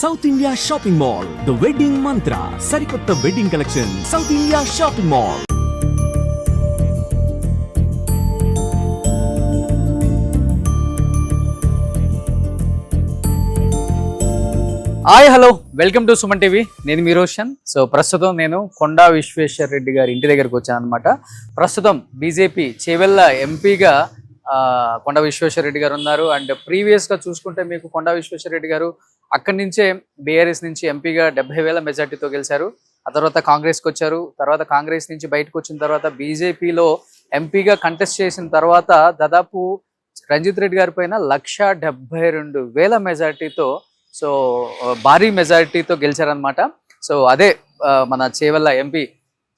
South India shopping mall, the wedding మంత్ర, సరికొత్త wedding collection, south India shopping mall. Hi hello, welcome to Suman TV. నేను మీ Roshan. So ప్రస్తుతం నేను కొండా విశ్వేశ్వర రెడ్డి గారి ఇంటి దగ్గరకు వచ్చాను అనమాట. ప్రస్తుతం బీజేపీ చేవెళ్ళ ఎంపీగా కొండా విశ్వేశ్వర రెడ్డి గారు ఉన్నారు. అండ్ ప్రీవియస్గా చూసుకుంటే మీకు కొండా విశ్వేశ్వర రెడ్డి గారు అక్కడి నుంచే బీఆర్ఎస్ నుంచి ఎంపీగా 70,000 మెజార్టీతో గెలిచారు. ఆ తర్వాత కాంగ్రెస్కి వచ్చారు. తర్వాత కాంగ్రెస్ నుంచి బయటకు వచ్చిన తర్వాత బీజేపీలో ఎంపీగా కంటెస్ట్ చేసిన తర్వాత దాదాపు రంజిత్ రెడ్డి గారి పైన 1,72,000 మెజార్టీతో, సో భారీ మెజారిటీతో గెలిచారనమాట. సో అదే మన చేవెళ్ళ ఎంపీ.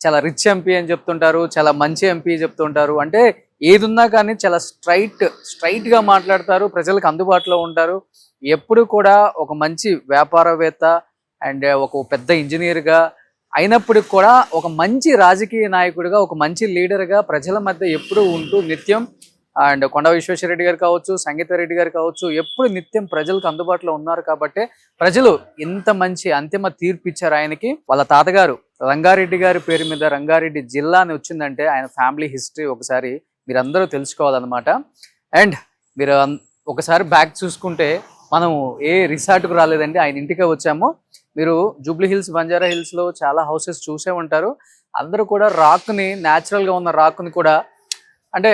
చాలా రిచ్ ఎంపీ అని చెప్తుంటారు, చాలా మంచి ఎంపీ చెప్తుంటారు. అంటే ఏది ఉన్నా కానీ చాలా స్ట్రైట్గా మాట్లాడతారు, ప్రజలకు అందుబాటులో ఉంటారు. ఎప్పుడు కూడా ఒక మంచి వ్యాపారవేత్త అండ్ ఒక పెద్ద ఇంజనీర్గా అయినప్పటికి కూడా ఒక మంచి రాజకీయ నాయకుడిగా, ఒక మంచి లీడర్గా ప్రజల మధ్య ఎప్పుడు ఉంటూ నిత్యం, అండ్ కొండా విశ్వేశ్వర రెడ్డి గారు కావచ్చు, సంగీత రెడ్డి గారు కావచ్చు, ఎప్పుడు నిత్యం ప్రజలకు అందుబాటులో ఉన్నారు. కాబట్టి ప్రజలు ఇంత మంచి అంతిమ తీర్పు ఇచ్చారు ఆయనకి. వాళ్ళ తాతగారు రంగారెడ్డి గారి పేరు మీద రంగారెడ్డి జిల్లా అని వచ్చిందంటే ఆయన ఫ్యామిలీ హిస్టరీ ఒకసారి మీరందరూ తెలుసుకోవాలన్నమాట. అండ్ మీరు ఒకసారి బ్యాక్ చూసుకుంటే మనం ఏ రిసార్ట్కు రాలేదండి, ఆయన ఇంటికే వచ్చాము. మీరు జూబ్లీ హిల్స్, బంజారా హిల్స్లో చాలా హౌసెస్ చూసే ఉంటారు. అందరూ కూడా రాక్ని, న్యాచురల్గా ఉన్న రాక్ని కూడా అంటే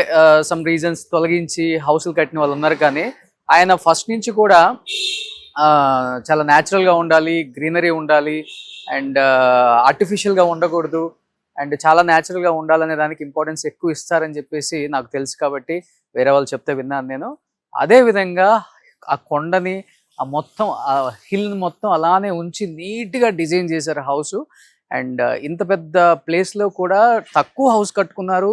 సమ్ రీజన్స్ తొలగించి హౌస్లు కట్టిన వాళ్ళు ఉన్నారు. కానీ ఆయన ఫస్ట్ నుంచి కూడా చాలా న్యాచురల్గా ఉండాలి, గ్రీనరీ ఉండాలి, అండ్ ఆర్టిఫిషియల్గా ఉండకూడదు, అండ్ చాలా న్యాచురల్గా ఉండాలనే దానికి ఇంపార్టెన్స్ ఎక్కువ ఇస్తారని చెప్పేసి నాకు తెలుసు. కాబట్టి వేరే వాళ్ళు చెప్తే విన్నాను నేను. అదేవిధంగా ఆ కొండని, ఆ మొత్తం ఆ హిల్ మొత్తం అలానే ఉంచి నీట్గా డిజైన్ చేశారు హౌస్. అండ్ ఇంత పెద్ద ప్లేస్లో కూడా తక్కువ హౌస్ కట్టుకున్నారు.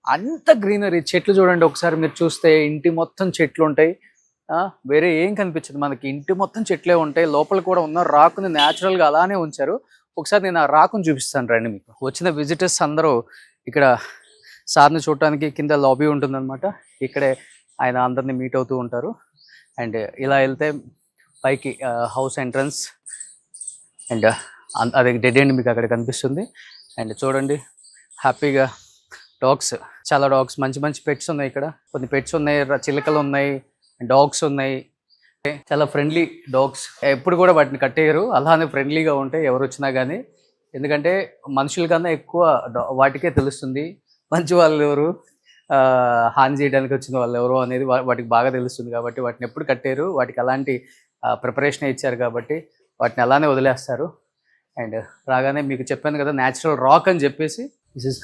అంత గ్రీనరీ, చెట్లు చూడండి ఒకసారి మీరు చూస్తే, ఇంటి మొత్తం చెట్లు ఉంటాయి. వేరే ఏం కనిపించదు మనకి, ఇంటి మొత్తం చెట్లే ఉంటాయి. లోపల కూడా ఉన్న రాకుని న్యాచురల్గా అలానే ఉంచారు. ఒకసారి నేను ఆ రాకుని చూపిస్తాను రండి. మీకు వచ్చిన విజిటర్స్ అందరూ ఇక్కడ సార్ని చూడటానికి కింద లాబీ ఉంటుందన్నమాట. ఇక్కడే ఆయన అందరినీ మీట్ అవుతూ ఉంటారు. అండ్ ఇలా వెళ్తే పైకి హౌస్ ఎంట్రన్స్, అండ్ అది డెడ్ ఎండ్ మీకు అక్కడ కనిపిస్తుంది. అండ్ చూడండి హ్యాపీగా డాగ్స్, చాలా డాగ్స్, మంచి మంచి పెట్స్ ఉన్నాయి ఇక్కడ. కొన్ని పెట్స్ ఉన్నాయి, చిలుకలు ఉన్నాయి, డాగ్స్ ఉన్నాయి. చాలా ఫ్రెండ్లీ డాగ్స్. ఎప్పుడు కూడా వాటిని కట్టేయరు, అలానే ఫ్రెండ్లీగా ఉంటాయి ఎవరు వచ్చినా కానీ. ఎందుకంటే మనుషుల కన్నా ఎక్కువ వాటికే తెలుస్తుంది మంచి వాళ్ళు ఎవరు, హాని చేయడానికి వచ్చిన వాళ్ళు ఎవరు అనేది వాటికి బాగా తెలుస్తుంది. కాబట్టి వాటిని ఎప్పుడు కట్టేరు, వాటికి అలాంటి ప్రిపరేషన్ ఇచ్చారు కాబట్టి వాటిని అలానే వదిలేస్తారు. అండ్ రాగానే మీకు చెప్పాను కదా న్యాచురల్ రాక్ అని చెప్పేసి, దిస్ ఈజ్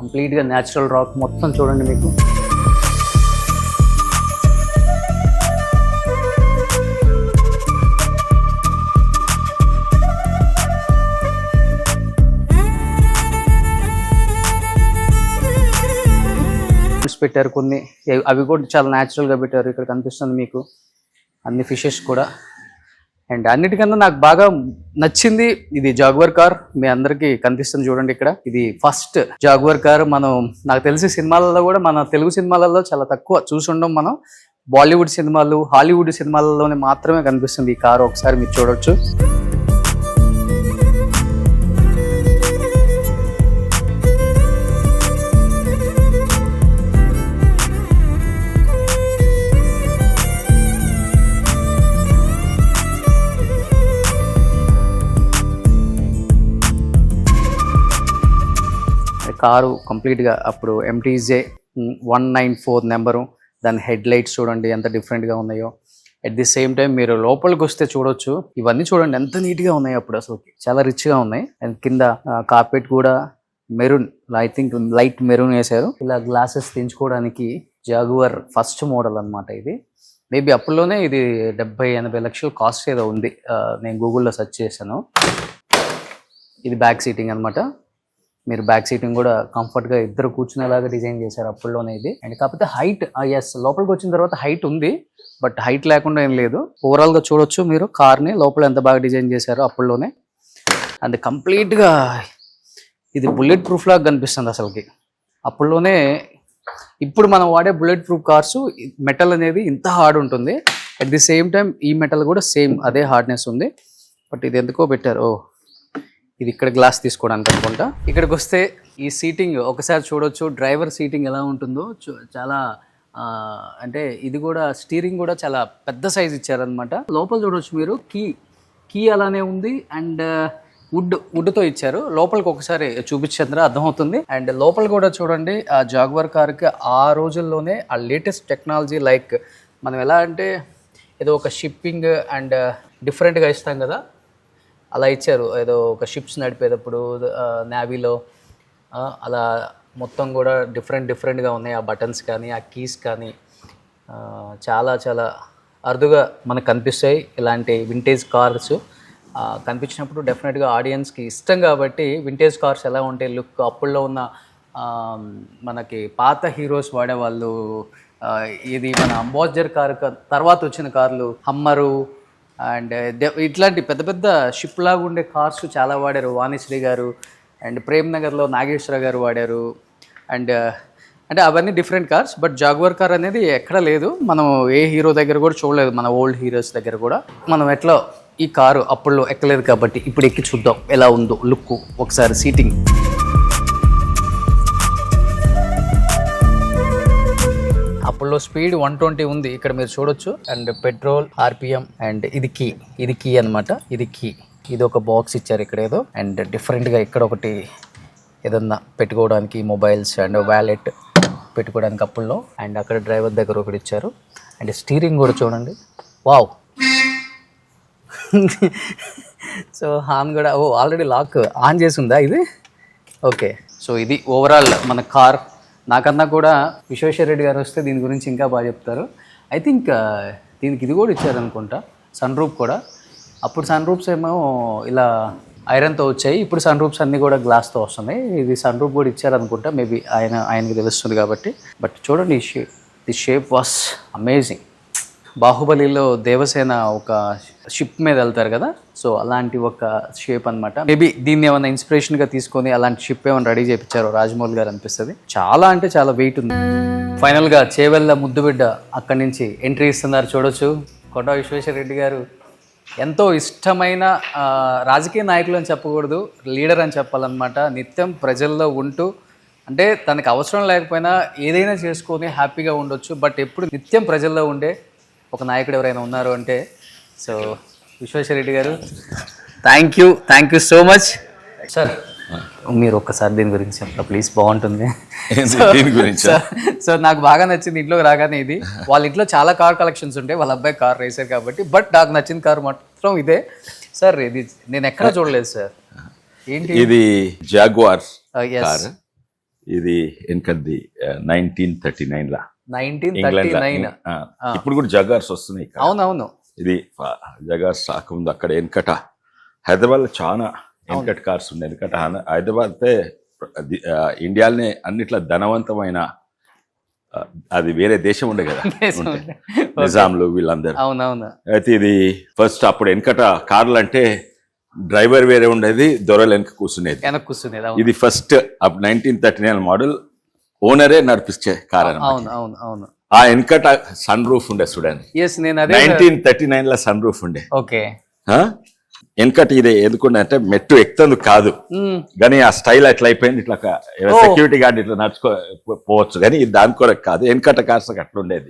కంప్లీట్గా న్యాచురల్ రాక్ మొత్తం చూడండి మీకు. పెట్టారు కొన్ని, అవి కూడా చాలా న్యాచురల్గా పెట్టారు. ఇక్కడ కనిపిస్తుంది మీకు అన్ని ఫిషెస్ కూడా. అండ్ అన్నిటికన్నా నాకు బాగా నచ్చింది ఇది జాగ్వర్ కార్. మీ అందరికీ కనిపిస్తుంది చూడండి ఇక్కడ. ఇది ఫస్ట్ జాగ్వర్ కార్. నాకు తెలిసి సినిమాలలో కూడా, మన తెలుగు సినిమాలలో చాలా తక్కువ చూసి ఉండం మనం. బాలీవుడ్ సినిమాలు, హాలీవుడ్ సినిమాలలోనే మాత్రమే కనిపిస్తుంది ఈ కారు. ఒకసారి మీరు చూడొచ్చు. కారు కంప్లీట్గా అప్పుడు MTJ 194 నెంబరు. దాని హెడ్ లైట్స్ చూడండి ఎంత డిఫరెంట్గా ఉన్నాయో. అట్ ది సేమ్ టైం మీరు లోపలికి వస్తే చూడొచ్చు, ఇవన్నీ చూడండి ఎంత నీట్గా ఉన్నాయి. అప్పుడు అసలు చాలా రిచ్గా ఉన్నాయి. అండ్ కింద కార్పెట్ కూడా maroon, I think light maroon వేశారు. ఇలా గ్లాసెస్ తెంచుకోవడానికి జాగువర్ ఫస్ట్ మోడల్ అనమాట ఇది. మేబీ అప్పుడులోనే ఇది 70-80 లక్షలు కాస్ట్ ఏదో ఉంది. నేను గూగుల్లో సెర్చ్ చేశాను. ఇది బ్యాక్ సీటింగ్ అనమాట. మీరు బ్యాక్ సీటింగ్ కూడా కంఫర్ట్గా ఇద్దరు కూర్చునేలాగా డిజైన్ చేశారు అప్పుడులోనే ఇది. అండ్ కాకపోతే హైట్, ఎస్ లోపలికి వచ్చిన తర్వాత హైట్ ఉంది, బట్ హైట్ లేకుండా ఏం లేదు. ఓవరాల్గా చూడొచ్చు మీరు కార్ని లోపల ఎంత బాగా డిజైన్ చేశారో అప్పుడులోనే. అండ్ కంప్లీట్గా ఇది బుల్లెట్ ప్రూఫ్ లాగా కనిపిస్తుంది అసలుకి. అప్పుడులోనే ఇప్పుడు మనం వాడే బుల్లెట్ ప్రూఫ్ కార్స్ మెటల్ అనేది ఇంత హార్డ్ ఉంటుంది. అట్ ది సేమ్ టైం ఈ మెటల్ కూడా సేమ్ అదే హార్డ్నెస్ ఉంది. బట్ ఇది ఎందుకో పెట్టారు. ఇది ఇక్కడ గ్లాస్ తీసుకోవడానికి అనుకుంటా. ఇక్కడికి వస్తే ఈ సీటింగ్ ఒకసారి చూడొచ్చు. డ్రైవర్ సీటింగ్ ఎలా ఉంటుందో చాలా అంటే ఇది కూడా స్టీరింగ్ కూడా చాలా పెద్ద సైజ్ ఇచ్చారనమాట. లోపల చూడొచ్చు మీరు, కీ అలానే ఉంది అండ్ వుడ్తో ఇచ్చారు. లోపలికి ఒకసారి చూపించేందుకు అర్థమవుతుంది. అండ్ లోపల కూడా చూడండి, ఆ జాగ్వర్ కార్కి ఆ రోజుల్లోనే ఆ లేటెస్ట్ టెక్నాలజీ, లైక్ మనం ఎలా అంటే ఏదో ఒక షిప్పింగ్ అండ్ డిఫరెంట్గా ఇస్తాం కదా, అలా ఇచ్చారు. ఏదో ఒక షిప్స్ నడిపేటప్పుడు నేవీలో అలా మొత్తం కూడా డిఫరెంట్గా ఉన్నాయి. ఆ బటన్స్ కానీ ఆ కీస్ కానీ చాలా చాలా అరుదుగా మనకు కనిపిస్తాయి. ఇలాంటి వింటేజ్ కార్స్ కనిపించినప్పుడు డెఫినెట్గా ఆడియన్స్కి ఇష్టం. కాబట్టి వింటేజ్ కార్స్ ఎలా ఉంటాయి లుక్, అప్పుల్లో ఉన్న మనకి పాత హీరోస్ వాడేవాళ్ళు, ఇది మన అంబాసిడర్ కార్ తర్వాత వచ్చిన కార్లు, హమ్మరు అండ్ ఇట్లాంటి పెద్ద పెద్ద షిప్ లాగా ఉండే కార్స్ చాలా వాడారు వాణిశ్రీ గారు. అండ్ ప్రేమ్ నగర్లో నాగేశ్వర గారు వాడారు. అండ్ అంటే అవన్నీ different cars. But Jaguar car అనేది ఎక్కడ లేదు, మనం ఏ హీరో దగ్గర కూడా చూడలేదు, మన ఓల్డ్ హీరోస్ దగ్గర కూడా. మనం ఎట్లా ఈ కారు అప్పుల్లో ఎక్కలేదు కాబట్టి ఇప్పుడు ఎక్కి చూద్దాం ఎలా ఉందో లుక్ ఒకసారి. సీటింగ్ అప్పుల్లో స్పీడ్ 120 ఉంది, ఇక్కడ మీరు చూడొచ్చు. అండ్ పెట్రోల్, ఆర్పిఎం అండ్ ఇది కీ అనమాట. ఇది ఒక బాక్స్ ఇచ్చారు ఇక్కడ ఏదో. అండ్ డిఫరెంట్గా ఇక్కడ ఒకటి ఏదన్నా పెట్టుకోవడానికి మొబైల్స్ అండ్ వ్యాలెట్ పెట్టుకోవడానికి అప్పుల్లో. అండ్ అక్కడ డ్రైవర్ దగ్గర ఒకటి ఇచ్చారు. అండ్ స్టీరింగ్ కూడా చూడండి, వావ్. సో హార్న్ కూడా ఆల్రెడీ లాక్ ఆన్ చేసి ఉందా ఇది? ఓకే. సో ఇది ఓవరాల్ మన కార్. నాకన్నా కూడా విశ్వేశ్వర రెడ్డి గారు వస్తే దీని గురించి ఇంకా బాగా చెప్తారు. ఐ థింక్ దీనికి ఇది కూడా ఇచ్చారనుకుంటా, సన్ రూఫ్ కూడా. అప్పుడు సన్ రూఫ్స్ ఏమో ఇలా ఐరన్తో వచ్చాయి, ఇప్పుడు సన్ రూఫ్స్ అన్నీ కూడా గ్లాస్తో వస్తున్నాయి. ఇది సన్ రూఫ్ కూడా ఇచ్చారనుకుంటా, మేబీ ఆయనకి తెలుస్తుంది కాబట్టి. బట్ చూడండి, ది షేప్ వాస్ అమేజింగ్. బాహుబలిలో దేవసేన ఒక షిప్ మీద వెళ్తారు కదా, సో అలాంటి ఒక షేప్ అనమాట. మేబీ దీన్ని ఏమైనా ఇన్స్పిరేషన్గా తీసుకొని అలాంటి షిప్ ఏమైనా రెడీ చేయించారో రాజమౌళి గారు అనిపిస్తుంది. చాలా అంటే చాలా వెయిట్ ఉంది. ఫైనల్గా చేవెళ్ళ ముద్దుబిడ్డ అక్కడి నుంచి ఎంట్రీ ఇస్తున్నారు చూడొచ్చు. కొండా విశ్వేశ్వర రెడ్డి గారు ఎంతో ఇష్టమైన రాజకీయ నాయకులు అని చెప్పకూడదు, లీడర్ అని చెప్పాలన్నమాట. నిత్యం ప్రజల్లో ఉంటూ, అంటే తనకు అవసరం లేకపోయినా ఏదైనా చేసుకొని హ్యాపీగా ఉండొచ్చు, బట్ ఎప్పుడు నిత్యం ప్రజల్లో ఉండే ఒక నాయకుడు ఎవరైనా ఉన్నారు అంటే సో విశ్వేశ్వర రెడ్డి గారు. Thank you so much sir. మీరు ఒక్కసారి దీని గురించి చెప్తా ప్లీజ్, బాగుంటుంది. సో నాకు బాగా నచ్చింది ఇంట్లోకి రాగానే. ఇది వాళ్ళ ఇంట్లో చాలా కార్ కలెక్షన్స్ ఉంటాయి, వాళ్ళ అబ్బాయి కార్ రేసర్ కాబట్టి. బట్ నాకు నచ్చిన కార్ మాత్రం ఇదే సార్. ఇది నేను ఎక్కడ చూడలేదు సార్. ఏంటి ఇది? Jaguar car. ఇది వెనకది 1939 లా. 1939. ఇప్పుడు కూడా జగార్స్ వస్తున్నాయి. అవునవును. ఇది జగార్స్ రాకముందు అక్కడ వెనకట హైదరాబాద్ లో చాలా వెనకట కార్స్ ఉన్నాయి. ఎందుకంటే హైదరాబాద్ ఇండియాలోనే అన్నిట్లో ధనవంతమైన, అది వేరే దేశం ఉండే కదా నిజాంలు వీళ్ళందరూ. అవునవును. అయితే ఇది ఫస్ట్ అప్పుడు వెనకట కార్లు అంటే డ్రైవర్ వేరే ఉండేది, దొరలు వెనక కూర్చునేది. ఇది ఫస్ట్ 1939 మోడల్, ఓనరే నడిపించే కార్. అవును. ఆ వెనకట సన్ రూఫ్ ఉండే చూడండి. 1939 లో సన్ రూఫ్ ఉండే. ఓకే. వెనకట ఇదే ఎందుకుండే అంటే మెట్టు ఎక్కుతుంది కాదు, కానీ ఆ స్టైల్ అట్లా అయిపోయింది. ఇట్లా సెక్యూరిటీ గార్డ్ ఇట్లా నడుచుకోవచ్చు, కానీ ఇది దాని కొరకు కాదు. వెనకట కార్స్ అట్లా ఉండేది.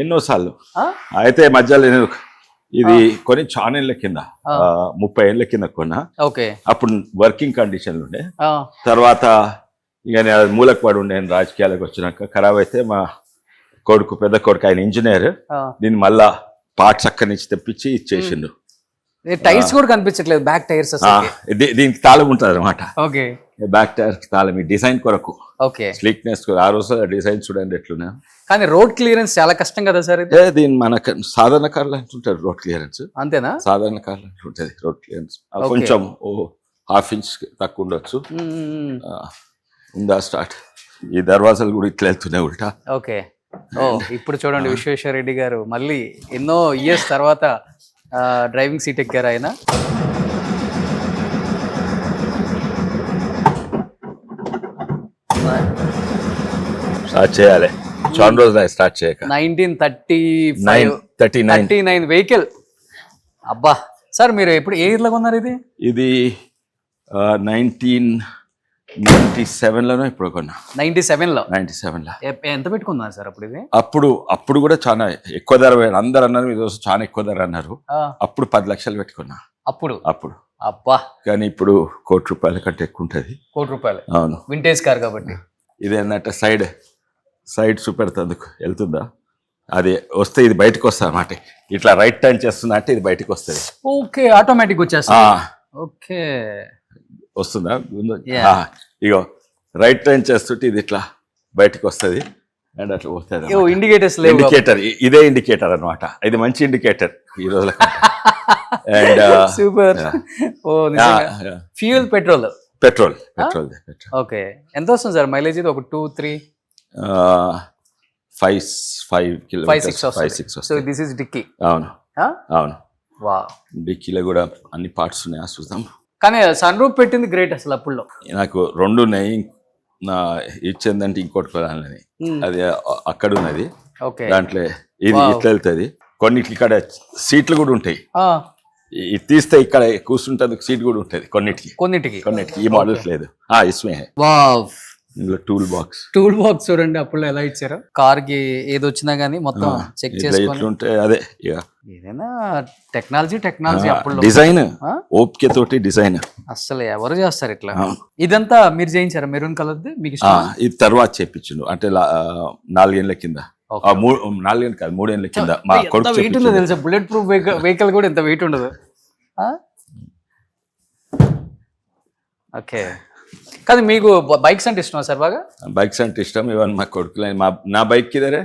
ఎన్నోసార్లు. అయితే మధ్యలో నేను ఇది కొన్ని చాలా ఏళ్ళ కింద, 30 ఏళ్ళ కింద కొన్నా. అప్పుడు వర్కింగ్ కండిషన్లు ఉండే. తర్వాత ఇక మూలకు పడి ఉండే రాజకీయాలకు వచ్చినాక ఖరాబ్ అయితే మా కొడుకు, పెద్ద కొడుకు, ఆయన ఇంజనీర్, దీన్ని మళ్ళా పార్ట్స్ అక్కడి నుంచి తెప్పించి ఇచ్చేసిండు. టైర్స్ కూడా కనిపించట్లేదు, బ్యాక్ టైర్స్. దీనికి తాళం ఉంటుంది అనమాట. ఓకే. బ్యాక్ టైర్ తాళం ఈ డిజైన్ కొరకు. ఓకే. స్లీక్నెస్ ఆ రోజు డిజైన్ చూడండి ఎట్లున్నా. కానీ రోడ్ క్లియరెన్స్ చాలా కష్టం కదా సార్. దీని మన సాధారణ కార్లు అంటుంటారు రోడ్ క్లియరెన్స్. అంతేనా? సాధారణ కార్లు అంటుంటది రోడ్ క్లియరెన్స్. కొంచెం 1/2 ఇంచ్ తక్కువ ఉండొచ్చు. ఉందా స్టార్ట్. ఈ దర్వాజాలు కూడా ఇట్లా వెళ్తున్నాయి ఉల్టా. ఓకే. ఇప్పుడు చూడండి విశ్వేశ్వర రెడ్డి గారు మళ్ళీ ఎన్నో ఇయర్స్ తర్వాత డ్రైవింగ్ సీట్ ఎక్కారు ఆయన. స్టార్ట్ చేయాలి. చాలా రోజులు స్టార్ట్ చేయక 1935 39 39 వెహికల్. అబ్బా సార్ మీరు ఎప్పుడు ఏ ఇయర్లో కొన్నారు ఇది? ఇది 1997లోనో ఇప్పుడు కొన్నా. 97లో. 97లో ఎంత పెట్టుకున్నారు సార్ అప్పుడు ఇది? అప్పుడు కూడా చాలా ఎక్కువ ధర అందరు అన్నారు, ఇది చాలా ఎక్కువ ధర అన్నారు. అప్పుడు 10 లక్షలు పెట్టుకున్నా అప్పుడు. అబ్బా కానీ ఇప్పుడు ₹1,00,00,000 కంటే ఎక్కువ ఉంటుంది. ₹1,00,00,000. అవును, వింటేజ్ కార్ కాబట్టి. ఇది ఏంటంటే సైడ్ చూపెడుతుందుకు వెళ్తుందా, అది వస్తే ఇది బయటకు వస్తుంది అన్నమాట. ఇట్లా రైట్ టర్న్ చేస్తున్నా అంటే ఇది బయటకు వస్తుంది. ఓకే, ఆటోమేటిక్ వచ్చేస్తుంది. ఓకే, వస్తుందా? ఇగో రైట్ టర్న్ చేస్తుంటే ఇది ఇట్లా బయటకు వస్తుంది అండ్ అట్లా పోతుంది. ఇండికేటర్ ఇదే ఇండికేటర్ అన్నమాట. ఇది మంచి ఇండికేటర్ ఈ రోజుల. And super. Fuel petrol. Okay, ఎంత వస్తుంది సార్ మైలేజ్? ఇది ఒక 2-3 5 kilometres. So this is dicky. అవును. వావ్, డిక్కీలో కూడా అన్ని పార్ట్స్ ఉన్నాయి, చూద్దాం. కానీ సన్ రూఫ్ పెట్టింది గ్రేట్ అసలు. అప్పుడులో నాకు 2 ఉన్నాయి. నా ఇచ్చిందంటే ఇంకోటి కొనాలని, అది అక్కడ ఉన్నది. దాంట్లో ఇది ఇట్లా వెళ్తుంది. కొన్నిటికి ఇక్కడ సీట్లు కూడా ఉంటాయి. ఇది తీస్తే ఇక్కడ కూర్చుంటే సీట్ కూడా ఉంటుంది కొన్నిటికి. ఈ మోడల్స్ లేదు. ఇస్మే ఇందులో టూల్ బాక్స్ చూడండి అప్పుడు ఎలా ఇచ్చారు. కార్ కి ఏది వచ్చినా గానీ మొత్తం చెక్ చేసుకుంటే అదే ఏదైనా టెక్నాలజీ అప్పుడు డిజైన్ ఓపిక తోటి డిజైన్ అసలు ఎవరు చేస్తారు ఇట్లా. ఇదంతా మీరు చేయించారా మెరూన్ కలర్? మీకు ఇది తర్వాత చేపించిండు అంటే 4 ఏళ్ల కింద. 4 ఏళ్ళు కాదు, 3 ఏళ్ల కింద. మా కొడుకు వెయిట్ ఉండదు తెలుసా, బుల్లెట్ ప్రూఫ్ వెహికల్ కూడా ఇంత వెయిట్ ఉండదు. ఓకే, కానీ మీకు బైక్స్ అంటే ఇష్టమా సార్? బాగా బైక్స్ అంటే ఇష్టం. ఇవన్నీ మా కొడుకులు నా బైక్ కిదరే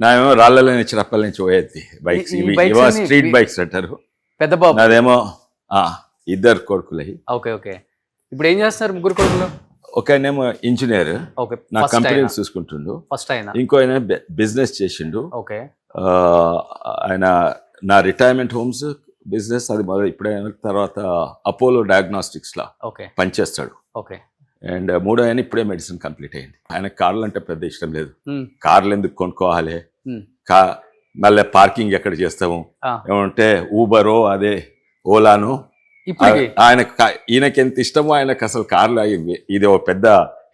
నామేమో రాళ్ళలో నుంచి రప్పల నుంచి పోయేది బైక్స్. స్ట్రీట్ బైక్స్ అంటారు. పెద్ద బాబు నాదేమో 2 కొడుకులు. ఓకే, ఇప్పుడు ఏం చేస్తున్నారు ముగ్గురు కొడుకులు? ఒక ఆయనేమో ఇంజనీర్, నా కంపెనీ చూసుకుంటుండు. ఇంకో ఆయన బిజినెస్ చేసిండు. ఆయన నా రిటైర్మెంట్ హోమ్స్ బిజినెస్ అది ఇప్పుడే. తర్వాత అపోలో డయాగ్నోస్టిక్స్ లా పనిచేస్తాడు. అండ్ 3వ ఆయన ఇప్పుడే మెడిసిన్ కంప్లీట్ అయింది. ఆయన కార్లు అంటే పెద్ద ఇష్టం లేదు. కార్లు ఎందుకు కొనుక్కోవాలి, మళ్ళీ పార్కింగ్ ఎక్కడ చేస్తాము, ఏమంటే ఊబరో అదే ఓలాను. ఈయనకి ఎంత ఇష్టమో ఆయనకు అసలు కార్లు ఇది ఒక పెద్ద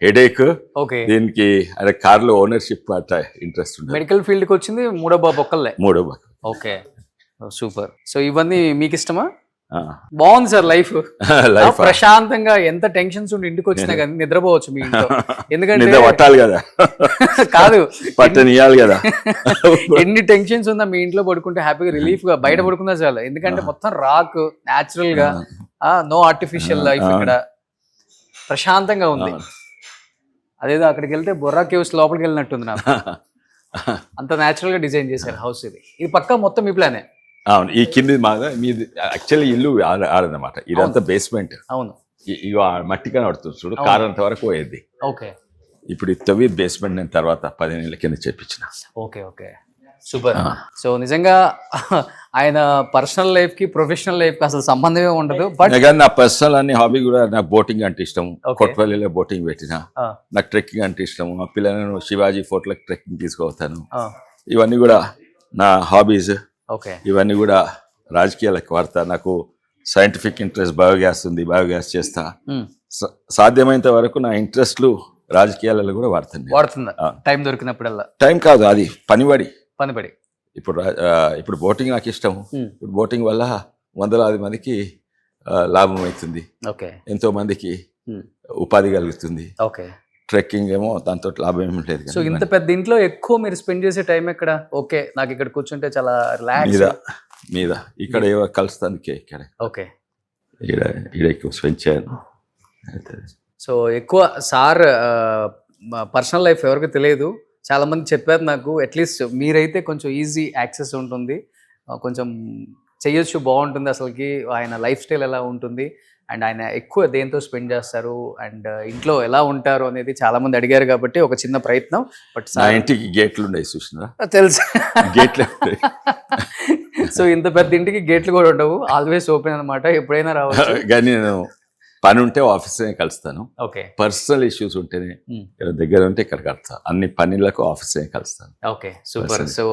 హెడేక్. దీనికి ఆయన కార్లో ఓనర్షిప్ అట్లా ఇంట్రెస్ట్ ఉంది. మెడికల్ ఫీల్డ్ కి వచ్చింది మూడో బాబు ఒక్కళ్ళే. Okay, super. సో ఇవన్నీ మీకు ఇష్టమా? బాగుంది సార్ లైఫ్. ప్రశాంతంగా ఎంత టెన్షన్స్ ఉండి ఇంటికి వచ్చినా కానీ నిద్రపోవచ్చు మీ ఇంట్లో. ఎందుకంటే పట్టాలి కదా, కాదు పట్టనియాలి కదా. ఎన్ని టెన్షన్స్ ఉందా మీ ఇంట్లో పడుకుంటే హ్యాపీగా రిలీఫ్ గా బయట పడుకున్నా చాలు. ఎందుకంటే మొత్తం రాక్ న్యాచురల్ గా, నో ఆర్టిఫిషియల్ లైఫ్. ఇక్కడ ప్రశాంతంగా ఉంది. అదేదో అక్కడికి వెళ్తే బొర్రా కేవ్స్ లోపలికి వెళ్ళినట్టుంది నాకు. అంత న్యాచురల్ గా డిజైన్ చేశారు హౌస్. ఇది పక్కా మొత్తం మీ ప్లానే? అవును, ఈ కింది మీది యాక్చువల్లీ ఇల్లు ఆడదన్నమాట. ఇదంతా బేస్మెంట్. అవును, ఇక మట్టిగా నడుతుంది చూడు, కార్ అంత వరకు పోయేది. ఓకే, ఇప్పుడు ఇత్తవి బేస్మెంట్ నేను తర్వాత 15 ఏళ్ల కింద చేపించిన. Okay, super. సో నిజంగా ఆయన పర్సనల్ లైఫ్ కి ప్రొఫెషనల్ లైఫ్ కి అసలు సంబంధమే ఉండదు. బట్ నా పర్సనల్ అన్ని హాబీ కూడా, నాకు బోటింగ్ అంటే ఇష్టం. కొట్పల్లిలో బోటింగ్ పెట్టిన. నాకు ట్రెక్కింగ్ అంటే ఇష్టం. మా పిల్లలను శివాజీ ఫోర్ట్లకు ట్రెక్కింగ్ తీసుకుపోతాను. ఇవన్నీ కూడా నా హాబీస్. ఇవన్నీ కూడా రాజకీయాలకు వాడతా. నాకు సైంటిఫిక్ ఇంట్రెస్ట్, బయోగ్యాస్ ఉంది, బయోగ్యాస్ చేస్తా. సాధ్యమైనంత వరకు నా ఇంట్రెస్ట్లు రాజకీయాలలో కూడా వాడుతుందా టైం దొరికినప్పుడల్లా? టైం కాదు, అది పనిపడి. ఇప్పుడు బోటింగ్ నాకు ఇష్టం. ఇప్పుడు బోటింగ్ వల్ల వందలాది మందికి లాభం అవుతుంది, ఎంతో మందికి ఉపాధి కలుగుతుంది. ట్రెక్కింగ్ ఏమో దాంతో లాభం ఏమి లేదు. సో ఇంత పెద్ద ఇంట్లో ఎక్కువ మీరు స్పెండ్ చేసే టైం ఎక్కడ? ఓకే, నాకు ఇక్కడ కూర్చుంటే చాలా రిలాక్స్ మీద ఇక్కడ కలుస్తానికి ఇక్కడ ఎక్కువ స్పెండ్ చేయను. సో ఎక్కువ సార్ పర్సనల్ లైఫ్ ఎవరికి తెలియదు. చాలా మంది చెప్పారు నాకు. అట్లీస్ట్ మీరైతే కొంచెం ఈజీ యాక్సెస్ ఉంటుంది, కొంచెం చెయ్యొచ్చు, బాగుంటుంది. అసలుకి ఆయన లైఫ్ స్టైల్ ఎలా ఉంటుంది అండ్ ఆయన ఎక్కువ దేంతో స్పెండ్ చేస్తారు అండ్ ఇంట్లో ఎలా ఉంటారు అనేది చాలా మంది అడిగారు. కాబట్టి ఒక చిన్న ప్రయత్నం. బట్ ఇంటికి గేట్లు ఉన్నాయి చూసినా, తెలుసు గేట్లు. సో ఇంత పెద్ద ఇంటికి గేట్లు కూడా ఉండవు, ఆల్వేస్ ఓపెన్ అనమాట, ఎప్పుడైనా రావచ్చు. కానీ నేను పని ఉంటే ఆఫీస్లోనే కలుస్తాను. ఓకే. పర్సనల్ ఇష్యూస్ ఉంటేనే దగ్గర ఉంటే ఇక్కడ కలుస్తాను. అన్ని పనులకు ఆఫీస్లోనే కలుస్తాను. Okay, super. సో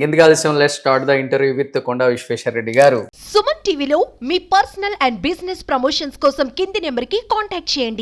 ఎందుకు ఆలస్యం, let's start the interview with Konda Vishweshwar Reddy గారు. సుమన్ టీవీలో మీ పర్సనల్ అండ్ బిజినెస్ ప్రమోషన్స్ కోసం కింది నెంబర్కి కాంటాక్ట్ చేయండి.